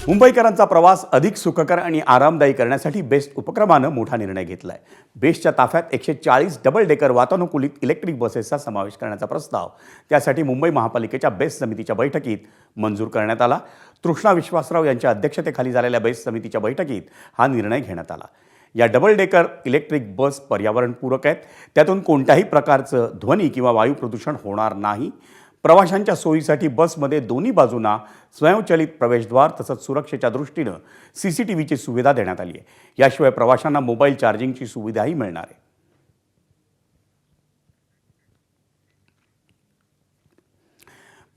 मुंबईकरांचा प्रवास अधिक सुखकर आणि आरामदायी करण्यासाठी बेस्ट उपक्रमानं मोठा निर्णय घेतला आहे. बेस्टच्या ताफ्यात 140 डबल डेकर वातानुकूलित इलेक्ट्रिक बसेसचा समावेश करण्याचा प्रस्ताव त्यासाठी मुंबई महापालिकेच्या बेस्ट समितीच्या बैठकीत मंजूर करण्यात आला. तृष्णा विश्वासराव यांच्या अध्यक्षतेखाली झालेल्या बेस्ट समितीच्या बैठकीत हा निर्णय घेण्यात आला. या डबल डेकर इलेक्ट्रिक बस पर्यावरणपूरक आहेत. त्यातून कोणत्याही प्रकारचं ध्वनी किंवा वायू प्रदूषण होणार नाही. प्रवाशांच्या सोयीसाठी बसमध्ये दोन्ही बाजूंना स्वयंचलित प्रवेशद्वार तसंच सुरक्षेच्या दृष्टीनं CCTVची सुविधा देण्यात आली आहे. याशिवाय प्रवाशांना मोबाईल चार्जिंगची सुविधाही मिळणार आहे.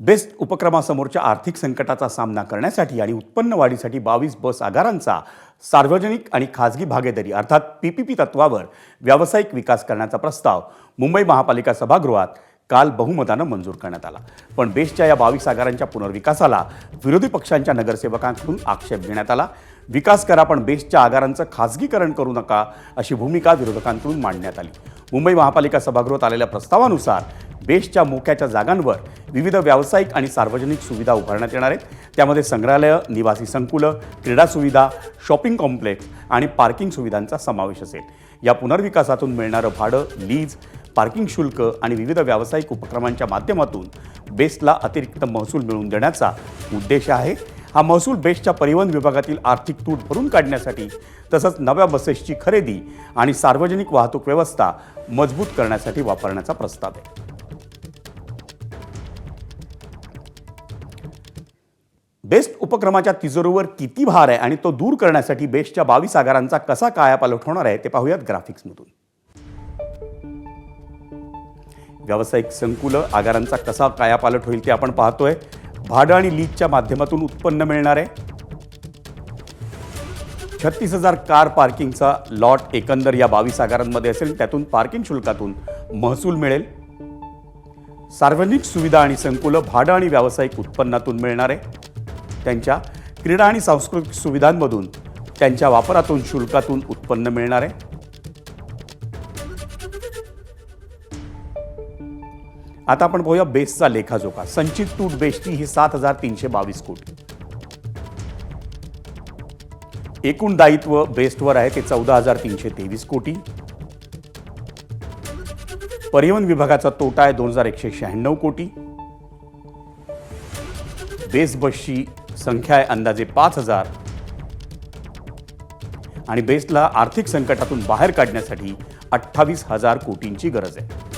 बेस्ट उपक्रमासमोरच्या आर्थिक संकटाचा सामना करण्यासाठी आणि उत्पन्न वाढीसाठी 22 बस आगारांचा सार्वजनिक आणि खाजगी भागीदारी अर्थात PPP तत्वावर व्यावसायिक विकास करण्याचा प्रस्ताव मुंबई महापालिका सभागृहात काल बहुमतानं मंजूर करण्यात आला. पण बेस्टच्या या 22 आगारांच्या पुनर्विकासाला विरोधी पक्षांच्या नगरसेवकांकडून आक्षेप घेण्यात आला. विकास करा पण बेस्टच्या आगारांचं खाजगीकरण करू नका अशी भूमिका विरोधकांकडून मांडण्यात आली. मुंबई महापालिका सभागृहात आलेल्या प्रस्तावानुसार बेस्टच्या मोक्याच्या जागांवर विविध व्यावसायिक आणि सार्वजनिक सुविधा उभारण्यात येणार आहेत. त्यामध्ये संग्रहालय, निवासी संकुलं, क्रीडा सुविधा, शॉपिंग कॉम्प्लेक्स आणि पार्किंग सुविधांचा समावेश असेल. या पुनर्विकासातून मिळणारं भाडं, लीज, पार्किंग शुल्क आणि विविध व्यावसायिक उपक्रमांच्या माध्यमातून बेस्टला अतिरिक्त महसूल मिळवून देण्याचा उद्देश आहे. हा महसूल बेस्टच्या परिवहन विभागातील आर्थिक तूट भरून काढण्यासाठी तसंच नव्या बसेसची खरेदी आणि सार्वजनिक वाहतूक व्यवस्था मजबूत करण्यासाठी वापरण्याचा प्रस्ताव आहे. बेस्ट उपक्रमाच्या तिजोरीवर किती भार आहे आणि तो दूर करण्यासाठी बेस्टच्या 22 आगारांचा कसा कायापालट होणार आहे ते पाहूयात ग्राफिक्समधून. व्यावसायिक संकुलं आगारांचा कसा कायापालट होईल ते आपण पाहतोय. भाडं आणि लीजच्या माध्यमातून उत्पन्न मिळणार आहे. 36,000 कार पार्किंगचा लॉट एकंदर या 22 आगारांमध्ये असेल. त्यातून पार्किंग शुल्कातून महसूल मिळेल. सार्वजनिक सुविधा आणि संकुलं भाडं आणि व्यावसायिक उत्पन्नातून मिळणार आहे. त्यांच्या क्रीडा आणि सांस्कृतिक सुविधांमधून त्यांच्या वापरातून शुल्कातून उत्पन्न मिळणार आहे. आता आपण पाहूया बेस्टचा लेखाजोखा. संचित तूट बेस्टची ही 7,322 कोटी. एकूण दायित्व बेस्टवर आहे ते 14,323 कोटी. परिवहन विभागाचा तोटा आहे 2,196 कोटी. बेस्ट बसची संख्या आहे अंदाजे 5,000 आणि बेस्टला आर्थिक संकटातून बाहेर काढण्यासाठी 28,000 कोटींची गरज आहे.